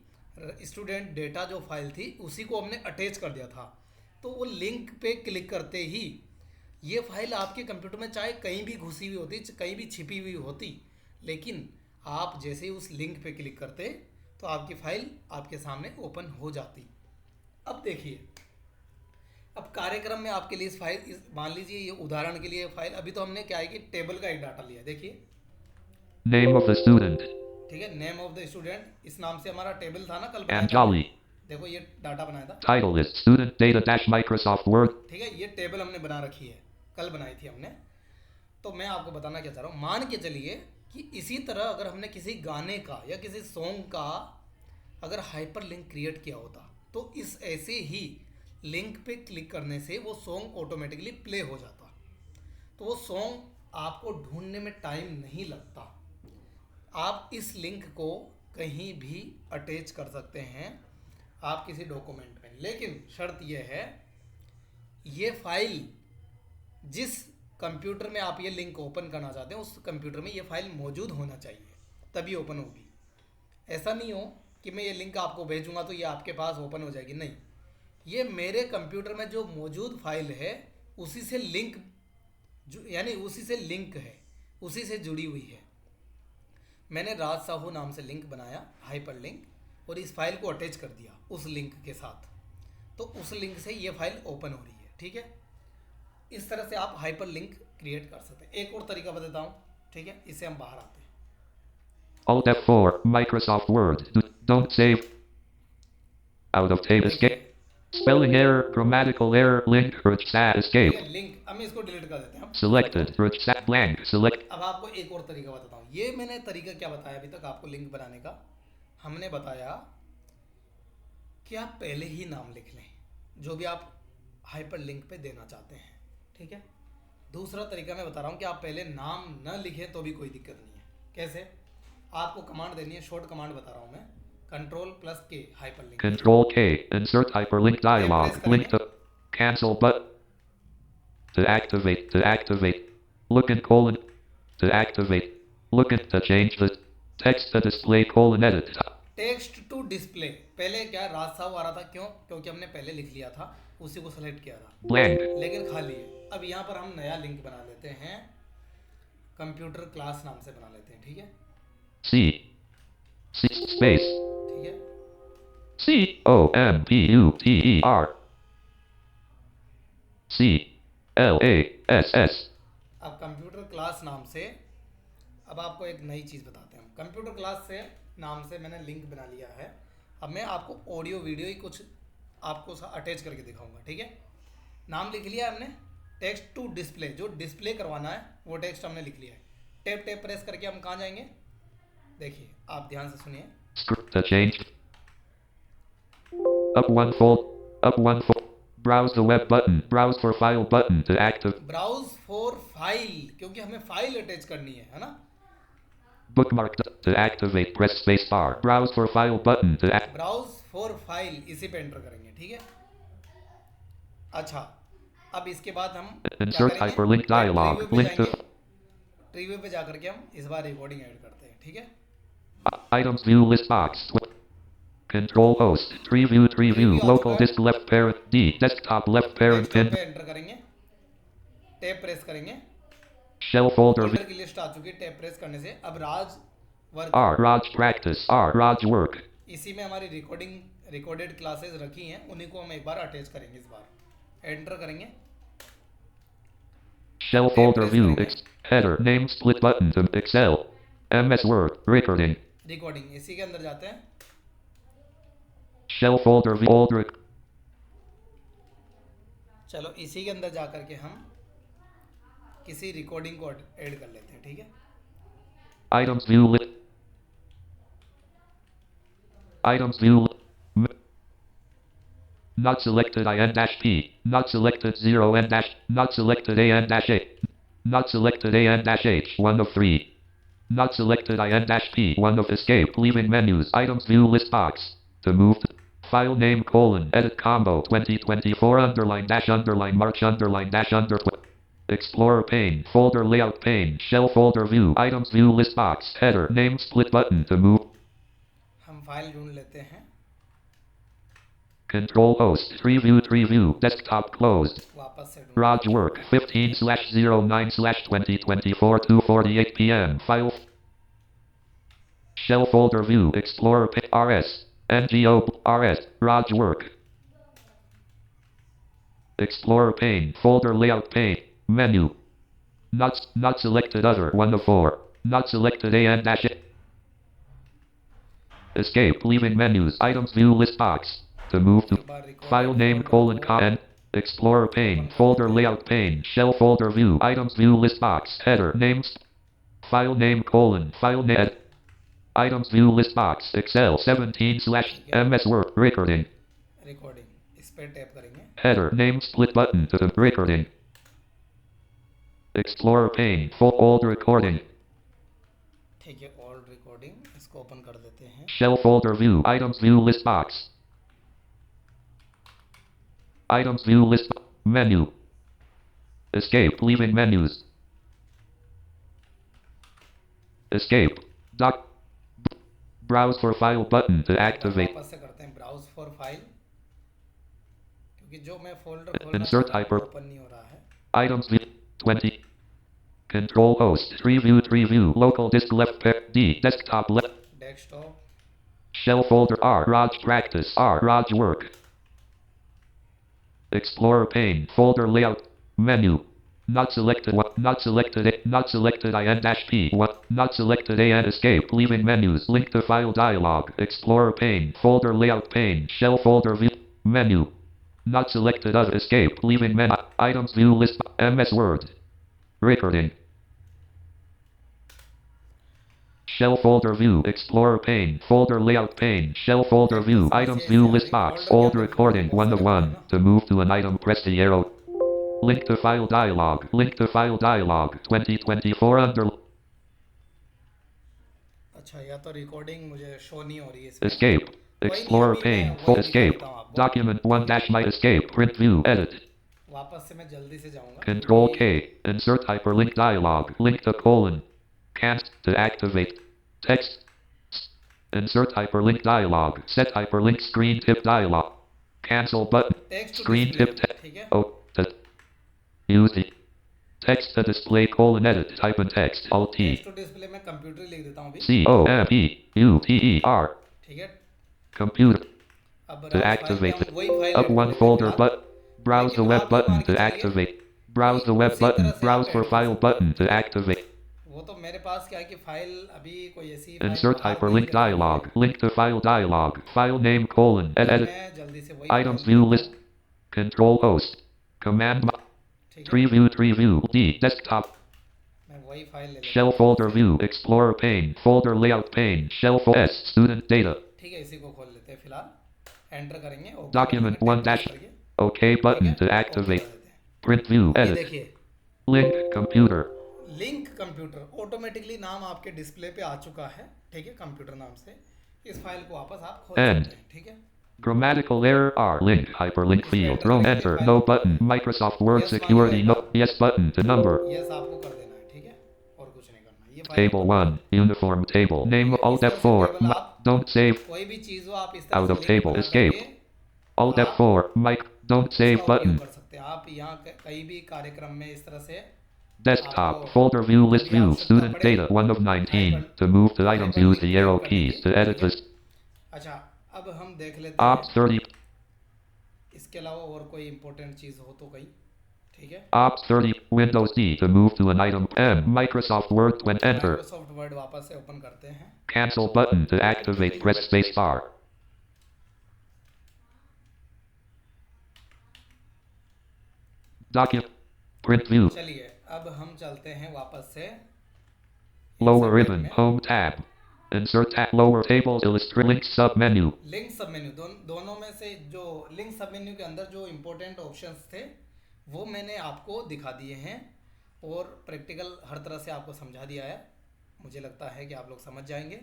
स्टूडेंट डेटा जो फाइल थी उसी को हमने अटैच कर दिया था। तो वो लिंक पे क्लिक करते ही ये फाइल आपके कंप्यूटर में चाहे कहीं भी घुसी हुई होती, कहीं भी छिपी हुई होती, लेकिन आप जैसे ही उस लिंक पे क्लिक करते तो आपकी फाइल आपके सामने ओपन हो जाती। अब देखिए, अब कार्यक्रम में आपके लिए मान लीजिए ये उदाहरण के लिए फाइल, अभी तो हमने क्या है कि टेबल का एक डाटा लिया, देखिए Name of the student. ठीक है, नेम ऑफ द स्टूडेंट, इस नाम से हमारा टेबल था ना कल बनाया था। Anjali. देखो ये डाटा बनाया था, Title is student data dash Microsoft Word. ठीक है, ये टेबल हमने बना रखी है, कल बनाई थी हमने। तो मैं आपको बताना क्या चाह रहा हूँ, मान के चलिए कि इसी तरह अगर हमने किसी गाने का या किसी सॉन्ग का अगर हाइपर लिंक क्रिएट किया होता, तो इस ऐसे ही लिंक पे क्लिक करने से वो सॉन्ग ऑटोमेटिकली प्ले हो जाता। तो वो सॉन्ग आपको ढूंढने में टाइम नहीं लगता। आप इस लिंक को कहीं भी अटैच कर सकते हैं आप किसी डॉक्यूमेंट में, लेकिन शर्त यह है ये फाइल जिस कंप्यूटर में आप ये लिंक ओपन करना चाहते हैं उस कंप्यूटर में ये फाइल मौजूद होना चाहिए, तभी ओपन होगी। ऐसा नहीं हो कि मैं ये लिंक आपको भेजूंगा तो ये आपके पास ओपन हो जाएगी, नहीं, ये मेरे कंप्यूटर में जो मौजूद फाइल है उसी से लिंक, यानी उसी से लिंक है, उसी से जुड़ी हुई है। मैंने राज साहू नाम से लिंक बनाया, हाइपर लिंक, और इस फाइल को अटैच कर दिया उस लिंक के साथ, तो उस लिंक से ये फाइल ओपन हो रही है। ठीक है, इस तरह से आप हाइपर लिंक क्रिएट कर सकते हैं। एक और तरीका बताता हूँ, ठीक है, इससे हम बाहर आते हैं। Alt F4, Microsoft Word. Don't save. Out of tape escape. Spelling error, grammatical error, link, root sat escape. Link, अब मैं इसको डिलीट कर देते हैं हम। Selected, root sat blank, select. अब आपको एक और तरीका बताता हूँ। ये मैंने तरीका क्या बताया अभी तक आपको लिंक बनाने का, हमने बताया कि आप पहले ही नाम लिख लें जो भी आप हाइपर लिंक पे देना चाहते हैं। ठीक है, दूसरा तरीका मैं बता रहा हूँ कि आप पहले नाम न लिखें तो भी कोई दिक्कत नहीं है। कैसे, आपको कमांड देनी है, शॉर्ट कमांड बता रहा हूँ मैं, Ctrl+K hyper link. Control K, insert hyperlink dialog, link to cancel button. To activate, look in colon, to activate, look in to change the text to display colon edit. Text to display, पहले क्या राज साहू आ रहा था, क्यों? क्योंकि हमने पहले लिख लिया था, उसी को सेलेक्ट किया था, Blank. लेकिन खाली है। अब यहाँ पर हम नया लिंक बना लेते हैं, कंप्यूटर क्लास नाम से बना लेते हैं। ठीक है, C space ठीक है, COMPUTER CLASS. अब कंप्यूटर क्लास नाम से, अब आपको एक नई चीज़ बताते हैं। कंप्यूटर क्लास से नाम से मैंने लिंक बना लिया है। अब मैं आपको ऑडियो वीडियो ही कुछ आपको अटैच करके दिखाऊंगा। ठीक है, नाम लिख लिया हमने, टेक्स्ट टू डिस्प्ले, जो डिस्प्ले करवाना है वो टेक्स्ट हमने लिख लिया है। टैप प्रेस करके हम कहाँ जाएंगे, देखिए आप ध्यान से सुनिए। Script change. Up one fold. Browse the web button. Browse for file button to active. Browse for file, क्योंकि हमें फाइल अटैच करनी है ना। Bookmark to activate. Press space bar. Browse for file button to act. Browse for file, इसी पे enter करेंगे। ठीक है, अच्छा, अब इसके बाद हम Insert hyperlink dialog. Link to preview पे जाकर के हम इस बार रिकॉर्डिंग ऐड करते हैं। ठीक है, items view list box. Control host. Preview. Local disk left parent D. Desktop left parent pin. पे एंटर करेंगे, टैप प्रेस करेंगे, Shell folder. फोल्डर की लिस्ट आ चुकी है। टैप प्रेस करने से अब राज work, R. Raj practice. R. Raj work. इसी में हमारी रिकॉर्डेड क्लासेस रखी हैं, उन्हीं को हम एक बार अटैच करेंगे। इस बार एंटर करेंगे, Shell folder view. Header. Name split button to Excel. MS Word. Recording. Recording, इसी के अंदर जाते हैं। Shell folder view. Folder. चलो इसी के अंदर जाकर के हम किसी रिकॉर्डिंग को ऐड कर लेते हैं। ठीक है, Items view list. Items view. Not selected IN-P. Not selected 0N-. Not selected AN-A. Not selected AN-H. 1 of 3. Not selected IN-P. 1 of escape. Leaving menus. Items view list box. To move to file name colon edit combo 2024 underline dash underline March underline dash under. Explorer pane. Folder layout pane. Shell folder view. Items view list box. Header. Name split button to move. हम file ढूंढ लेते हैं। Control host. Tree view. Desktop closed. वापस से Raj work. 15/09/2024 2:48 p.m. File. Shell folder view. Explorer pane. RS. NGO. RS. Raj work. Explorer pane. Folder layout pane. Menu. Not selected other. 1 of 4. Not selected AN-. Escape. Leaving menus. Items view list box. To move to file name : con. Explorer pane. Folder layout pane. Shell folder view. Items view list box. Header. Names. File name : file name. Items view list box. Excel 17/MS Word. Recording. इस पे tap करेंगे। Header. Name split button to the recording. Explorer pane. Full old recording. ठीक है, old recording इसको open कर देते हैं। Shell folder view. Items view list box. Items view list. Menu. Escape. Leaving menus. Escape. Doc. Browse for file button to activate. वापस से करते हैं ब्राउज फॉर फाइल, क्योंकि जो मैं फोल्डर खोलना Insert चाहता हूं, hyper. ओपन नहीं हो रहा है। Items view 20. Control host. Tree view. Local disk left pair. D. Desktop left. Desktop, Shell folder R. Raj practice. R. Raj work. Explorer pane. Folder layout. Menu. Not selected. What? Not selected. Not selected. IN-P. What? Not selected. AN. Escape. Leaving menus. Link to file dialog. Explorer pane. Folder layout pane. Shell folder view. Menu. Not selected. Other. Escape. Leaving menu. Items view list. MS Word. Recording. Shell folder view. Explorer pane. Folder layout pane. Shell folder view. Items view list box. Old recording. 1 of 1. To move to an item, press the arrow. Link to file dialog. Link to file dialog. 2024 under. अच्छा, या तो recording मुझे show नहीं हो रही है इसमें। Escape. Explorer pane. Full escape. Document 1 dash might escape. Print view. Edit. वापस से मैं जल्दी से जाऊंगा। Control K. Insert hyperlink dialog. Link to colon. Can't to activate. Text. Insert hyperlink dialog. Set hyperlink screen tip dialog. Cancel button. Text to Screen tip. ठीक है। Oh. Use the text to display : edit. Type in text. Alt T. Text to display में computer लिख देता हूँ अभी। COMPUTER. ठीक है। Computer. अब To फाइल activate. में हम वही file Up one folder but browse the web button to activate. Browse the web button. Browse for file button to activate. वो तो मेरे पास क्या है कि फाइल अभी कोई ऐसी Insert hyperlink dialog. Link to file dialog. File name : edit. मैं जल्दी से वही Items view list. Control host. Command. Tree view. D. Desktop. मैं वही फाइल ले लेता Shell folder view. Explorer pane. Folder layout pane. Shell folder S. Student data. हूँ। ठीक है, इसी को खोल लेते हैं फिलहाल। एंटर करेंगे। Document 1 dash. OK button to activate. Print view. ये Edit. देखिए, Link. Computer. Link computer automatically नाम आपके डिस्प्ले पे आ चुका है। ठीक है, कंप्यूटर नाम से इस फाइल को वापस आप खोल End. सकते हैं। ठीक है, Grammatical error R. Link. Hyperlink field. Row enter. No button. Microsoft Word security. No. Yes button to number. Yes आपको कर देना है। ठीक है, और कुछ नहीं करना। ये Table 1. Uniform table. Name Alt F4. Don't save. कोई भी चीज हो आप इस तरह Out से of लिंक table. बना Escape. करके Alt F4. Mic. Don't save इसका उपयोग button. कर सकते हैं। आप यहाँ कहीं भी कार्यक्रम में इस तरह से Desktop. Folder view list view. Student data 1 of 19. To move to items, use the arrow keys to edit list. अच्छा, अब हम देख लेते Ops हैं 30. इसके अलावा और कोई इंपॉर्टेंट चीज हो तो कहीं। ठीक है, Ops 30. Windows D to move to an item. M. Microsoft Word when enter. Microsoft word वापस से ओपन करते हैं। Cancel button to activate. Press space bar. Document. Print view. चलिए, अब हम चलते हैं वापस से Lower ribbon. Home tab. Insert tab. Lower tables. Illustrate link sub menu. Link सब मेन्यू दोनों में से जो लिंक सब मेन्यू के अंदर जो इंपॉर्टेंट ऑप्शंस थे वो मैंने आपको दिखा दिए हैं और प्रैक्टिकल हर तरह से आपको समझा दिया है। मुझे लगता है कि आप लोग समझ जाएंगे,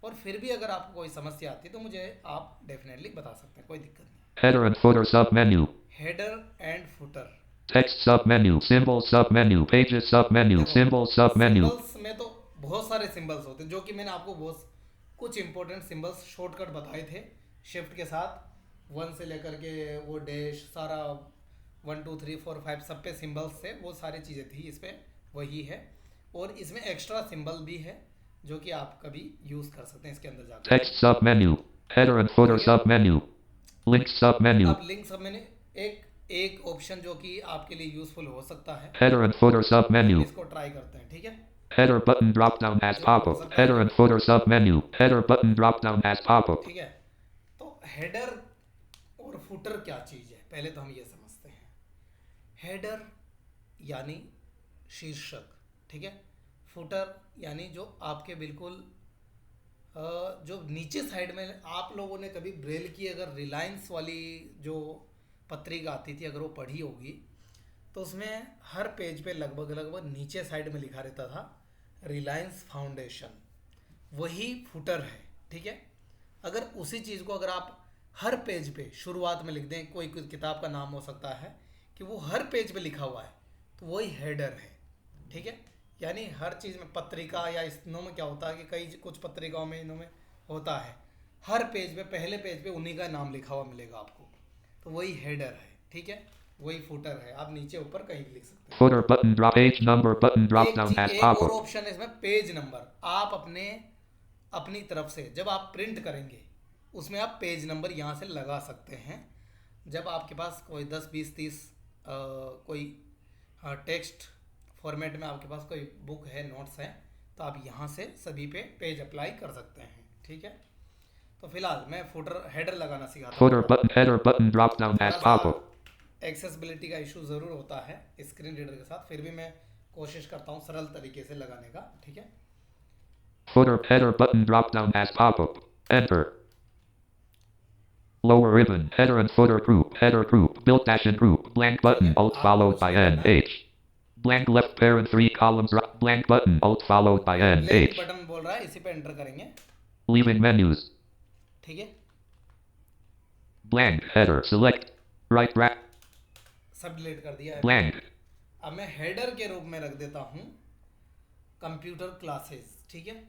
और फिर भी अगर आपको कोई समस्या आती है तो मुझे आप डेफिनेटली बता सकते हैं, कोई दिक्कत नहीं। Header and footer sub menu. Header and footer Text submenu, symbol submenu, pages submenu, देखो, symbol submenu. सिंबल्स में तो बहुत सारे सिंबल्स होते हैं, जो कि मैंने आपको बहुत कुछ इंपॉर्टेंट सिंबल्स शॉर्टकट बताए थे शिफ्ट के साथ। वन से लेकर के वो डैश सारा 1 2 3 4 5 सब पे सिंबल्स थे, वो सारी चीज़ें थी इस पे, वही है। और इसमें एक्स्ट्रा सिंबल भी है जो कि आप कभी यूज़ कर सकते हैं इसके अंदर जाकर। Text submenu, header and footer ठीक है। submenu, link submenu, अब लिंक सब मैंने एक एक ऑप्शन जो कि आपके लिए यूज़फुल हो सकता है, header and footer हम submenu, इसको ट्राई करते हैं। ठीक है, header button drop down as जो pop-up, सबसे header पहले, and footer submenu, header button drop down as pop-up. ठीक है, तो हेडर और फुटर क्या चीज़ है, पहले तो हम ये समझते हैं। हेडर यानी शीर्षक, ठीक है। फुटर यानी जो आपके बिल्कुल जो नीचे साइड में, आप लोगों ने कभी ब्रेल की अगर रिलायंस वाली जो पत्रिका आती थी अगर वो पढ़ी होगी, तो उसमें हर पेज पे लगभग लगभग नीचे साइड में लिखा रहता था रिलायंस फाउंडेशन, वही फुटर है। ठीक है, अगर उसी चीज़ को अगर आप हर पेज पे शुरुआत में लिख दें, कोई कोई किताब का नाम हो सकता है कि वो हर पेज पे लिखा हुआ है, तो वही हेडर है। ठीक है, यानी हर चीज़ में, पत्रिका या इनों में क्या होता है कि कई कुछ पत्रिकाओं में इनों में होता है हर पेज पे, पहले पेज पे उन्हीं का नाम लिखा हुआ मिलेगा आपको, तो वही हेडर है। ठीक है, वही फुटर है, आप नीचे ऊपर कहीं भी लिख सकते हैं। Footer button drop, page number button drop down as एक और pop-up. ऑप्शन है इसमें, पेज नंबर। आप अपनी तरफ से जब आप प्रिंट करेंगे उसमें आप पेज नंबर यहाँ से लगा सकते हैं। जब आपके पास कोई 10 20 30 कोई टेक्स्ट फॉर्मेट में आपके पास कोई बुक है, नोट्स है, तो आप यहाँ से सभी पे पेज अप्लाई कर सकते हैं। ठीक है, तो फिलहाल मैं फुटर हेडर लगाना सिखाता हूँ। Footer button, header button drop down as थोड़ा pop-up. सा एक्सेसिबिलिटी का इशू ज़रूर होता है स्क्रीन रीडर के साथ, फिर भी मैं कोशिश करता हूँ सरल तरीके से लगाने का। ठीक है, Footer header button drop down as pop-up. Enter. Lower ribbon, header and footer group, header group, built dash and group, blank button, alt आपको followed कुछ by नहीं N करना है। H. Blank left parent 3 columns, blank button, alt followed by N blank H. Button बोल रहा है, इसी पे एंटर करेंगे। Leaving menus. ठीक है, Blank header, select. Right bracket, सब डिलीट कर दिया है। blank. अब मैं हेडर के रूप में रख देता हूँ कंप्यूटर क्लासेस। ठीक है,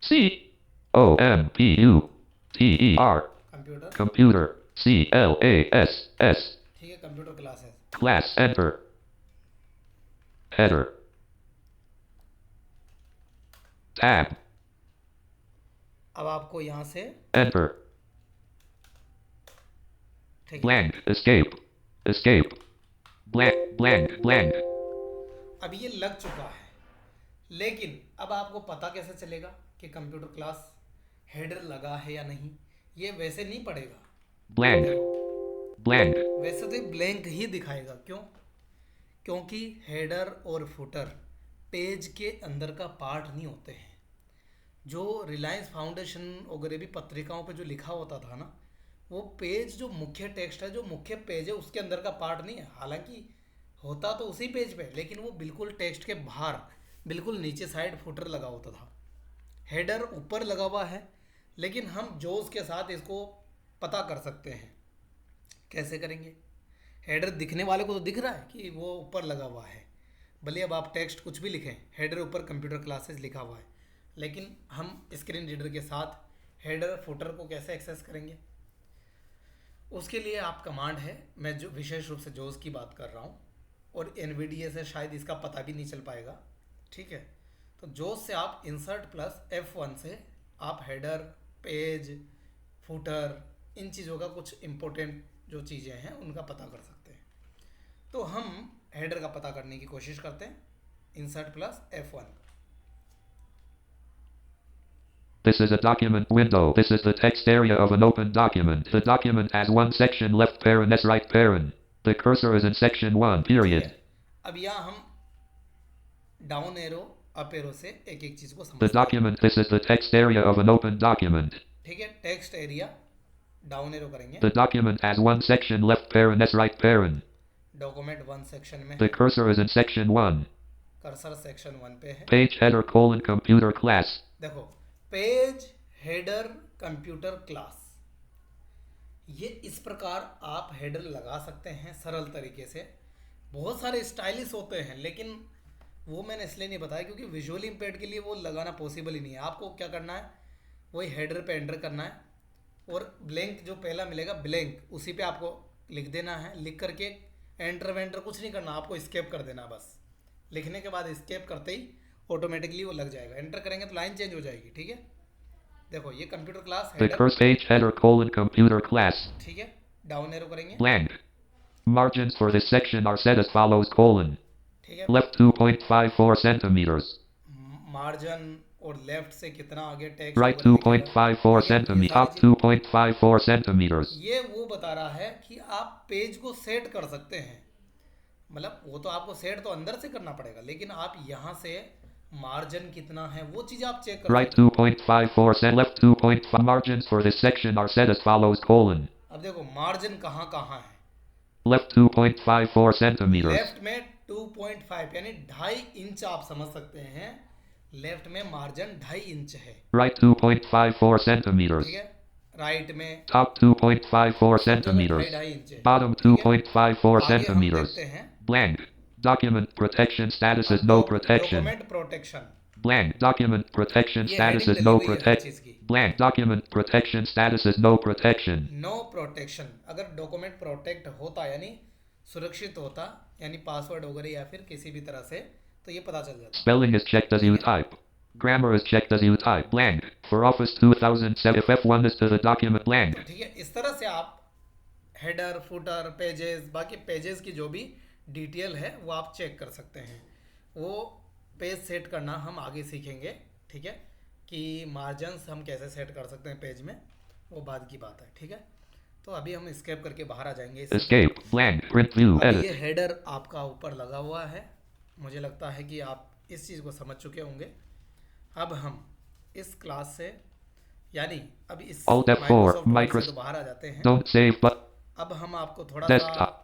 C O M P U T E R. Computer, Computer. C L A S S. ठीक है, computer classes. Class enter. Header. Tab. अब आपको यहाँ से, Enter. ठीक है, Blank. Escape. Escape. Blank. Blank. Blank. अब ये लग चुका है, लेकिन अब आपको पता कैसे चलेगा कि कंप्यूटर क्लास हेडर लगा है या नहीं? ये वैसे नहीं पड़ेगा, Blank. Blank. वैसे तो ये ब्लैंक ही दिखाएगा। क्यों? क्योंकि हेडर और फुटर पेज के अंदर का पार्ट नहीं होते हैं। जो रिलायंस फाउंडेशन वगैरह भी पत्रिकाओं पे जो लिखा होता था ना, वो पेज जो मुख्य टेक्स्ट है, जो मुख्य पेज है, उसके अंदर का पार्ट नहीं है। हालांकि होता तो उसी पेज पे, लेकिन वो बिल्कुल टेक्स्ट के बाहर, बिल्कुल नीचे साइड फुटर लगा होता था। हेडर ऊपर लगा हुआ है, लेकिन हम जोस के साथ इसको पता कर सकते हैं। कैसे करेंगे? हेडर दिखने वाले को तो दिख रहा है कि वो ऊपर लगा हुआ है, भले अब आप टेक्स्ट कुछ भी लिखें, हेडर ऊपर कंप्यूटर क्लासेस लिखा हुआ है, लेकिन हम स्क्रीन रीडर के साथ हेडर फुटर को कैसे एक्सेस करेंगे? उसके लिए आप कमांड है, मैं जो विशेष रूप से जोस की बात कर रहा हूँ, और एनवीडीए से शायद इसका पता भी नहीं चल पाएगा। ठीक है, तो जोस से आप इंसर्ट प्लस F1 से आप हेडर, पेज, फुटर, इन चीज़ों का कुछ इम्पोर्टेंट जो चीज़ें हैं उनका पता कर सकते हैं। तो हम हेडर का पता करने की कोशिश करते हैं, insert plus F1। This is a document window. This is the text area of an open document. The document has one section, left paren, S right paren. The cursor is in section 1, period. अब यहाँ हम down arrow up arrow से एक एक चीज़ को The समझते हैं। document, this is the text area of an open document. ठीक है, टेक्स्ट एरिया डाउन एरो करेंगे। The document has one section, left paren, S right paren. Document 1 section में The cursor is in section 1. Cursor section 1 पे है। Page header colon computer class. देखो, page header computer class, ये इस प्रकार आप header लगा सकते हैं सरल तरीके से। बहुत सारे स्टाइलिश होते हैं, लेकिन वो मैंने इसलिए नहीं बताया क्योंकि विजुअली इम्पेयर्ड के लिए वो लगाना पॉसिबल ही नहीं है। आपको क्या करना है, वही हेडर पे एंटर करना है और ब्लैंक जो पहला मिलेगा ब्लैंक, उसी पे आपको लिख देना है। लिख करके एंटर वेंटर कुछ नहीं करना, आपको स्केप कर देना बस। लिखने के बाद स्केप करते ही ऑटोमेटिकली वो लग जाएगा। एंटर करेंगे तो लाइन चेंज हो जाएगी। ठीक है, देखो ये computer class The header, curse page header colon computer class. ठीक है। डाउन एरो करेंगे, Blank. Margins for this section are set as follows colon. ठीक है। Left 2.54 centimeters. मार्जिन और लेफ्ट से कितना आगे टेक्स्ट Right वगैरह लिखेगा, 2.54 ठीक है, ये centimeters. सारी Top चीज 2.54 centimeters. ये वो बता रहा है कि आप पेज को सेट कर सकते हैं। मतलब वो तो आपको सेट तो अंदर से करना पड़ेगा, लेकिन आप यहाँ से मार्जिन कितना है वो चीज़ आप चेक कर Right सकते 2.54 cent. Left 2.5. Margins for this section are set as follows colon. हैं। अब देखो मार्जिन कहाँ कहाँ है। Left 2.54 centimeters. लेफ्ट में 2.5 यानी 2.5 इंच आप समझ सकते हैं। लेफ्ट में मार्जिन 2.5 इंच है, Right 2.54 centimeters. ठीक है। राइट में Top 2.54 centimeters. 2.5 इंच है, Bottom ठीक है। 2.54 आगे हम centimeters. देखते हैं Blank. Document protection status is no protection. Document protection. Blank. Document protection ये status heading is no डली हुई है हर protect. चीज़ की। Blank. Document protection status is no protection. No protection. अगर डॉक्यूमेंट प्रोटेक्ट होता यानी सुरक्षित होता, यानी पासवर्ड वगैरह या फिर किसी भी तरह से, तो ये पता चल जाता। Spelling is checked as you type. Grammar is checked as you type. Blank. For Office 2007 if F1 is to the document blank. तो ठीक है, इस तरह से आप हेडर, फुटर, पेजेस, बाकी पेजेस की जो भी डिटेल है वो आप चेक कर सकते हैं। वो पेज सेट करना हम आगे सीखेंगे, ठीक है, कि मार्जिन्स हम कैसे सेट कर सकते हैं पेज में, वो बाद की बात है। ठीक है, तो अभी हम स्केप करके बाहर आ जाएंगे इससे। Escape. Blank. Print view. अभी ये Edit. हेडर आपका ऊपर लगा हुआ है, मुझे लगता है कि आप इस चीज़ को समझ चुके होंगे। अब हम इस क्लास से यानी अब इस Alt F4. Microsoft Word से Microsoft. तो बाहर आ जाते हैं। Don't save but अब हम आपको थोड़ा Desktop. सा,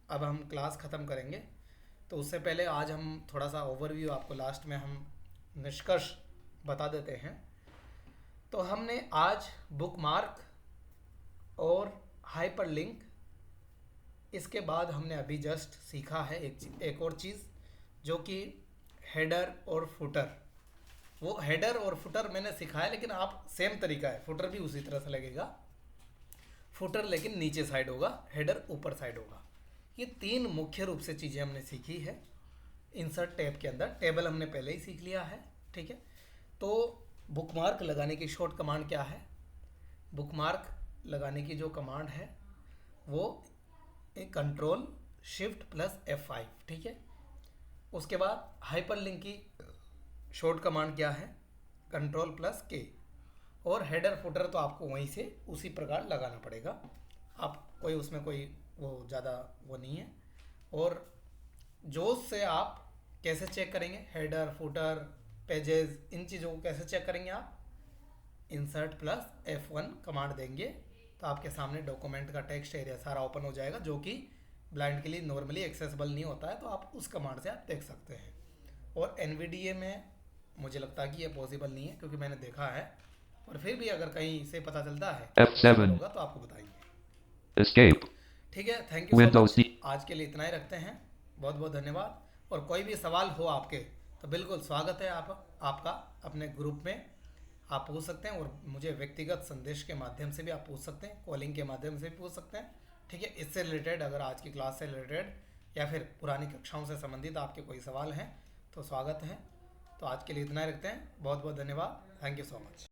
अब हम क्लास ख़त्म करेंगे तो उससे पहले आज हम थोड़ा सा ओवरव्यू आपको लास्ट में हम निष्कर्ष बता देते हैं। तो हमने आज बुकमार्क और हाइपरलिंक, इसके बाद हमने अभी जस्ट सीखा है एक और चीज़ जो कि हेडर और फुटर। वो हेडर और फुटर मैंने सिखाया, लेकिन आप सेम तरीका है, फुटर भी उसी तरह से लगेगा। फुटर लेकिन नीचे साइड होगा, हेडर ऊपर साइड होगा। ये 3 मुख्य रूप से चीज़ें हमने सीखी है इंसर्ट टैब के अंदर। टेबल हमने पहले ही सीख लिया है, ठीक है। तो बुकमार्क लगाने की शॉर्ट कमांड क्या है? बुकमार्क लगाने की जो कमांड है वो कंट्रोल शिफ्ट प्लस F5, ठीक है। उसके बाद हाइपरलिंक की शॉर्ट कमांड क्या है? Control plus K। और हेडर फुटर तो आपको वहीं से उसी प्रकार लगाना पड़ेगा, आप कोई उसमें कोई वो ज़्यादा वो नहीं है। और जोश से आप कैसे चेक करेंगे हेडर, फुटर, पेजेस, इन चीज़ों को कैसे चेक करेंगे आप? इंसर्ट प्लस F1 कमांड देंगे तो आपके सामने डॉक्यूमेंट का टेक्स्ट एरिया सारा ओपन हो जाएगा, जो कि ब्लाइंड के लिए नॉर्मली एक्सेसिबल नहीं होता है, तो आप उस कमांड से आप देख सकते हैं। और NVDA में मुझे लगता है कि ये पॉसिबल नहीं है, क्योंकि मैंने देखा है, और फिर भी अगर कहीं से पता चलता है F7 होगा तो आपको बताएंगे। Escape. ठीक है, thank you so Windows much. D. आज के लिए इतना ही रखते हैं, बहुत बहुत धन्यवाद। और कोई भी सवाल हो आपके तो बिल्कुल स्वागत है आपका अपने ग्रुप में आप पूछ सकते हैं, और मुझे व्यक्तिगत संदेश के माध्यम से भी आप पूछ सकते हैं, कॉलिंग के माध्यम से भी पूछ सकते हैं, ठीक है। इससे रिलेटेड, अगर आज की क्लास से रिलेटेड या फिर पुरानी कक्षाओं से संबंधित आपके कोई सवाल हैं तो स्वागत है। तो आज के लिए इतना ही रखते हैं, बहुत बहुत धन्यवाद, थैंक यू सो मच।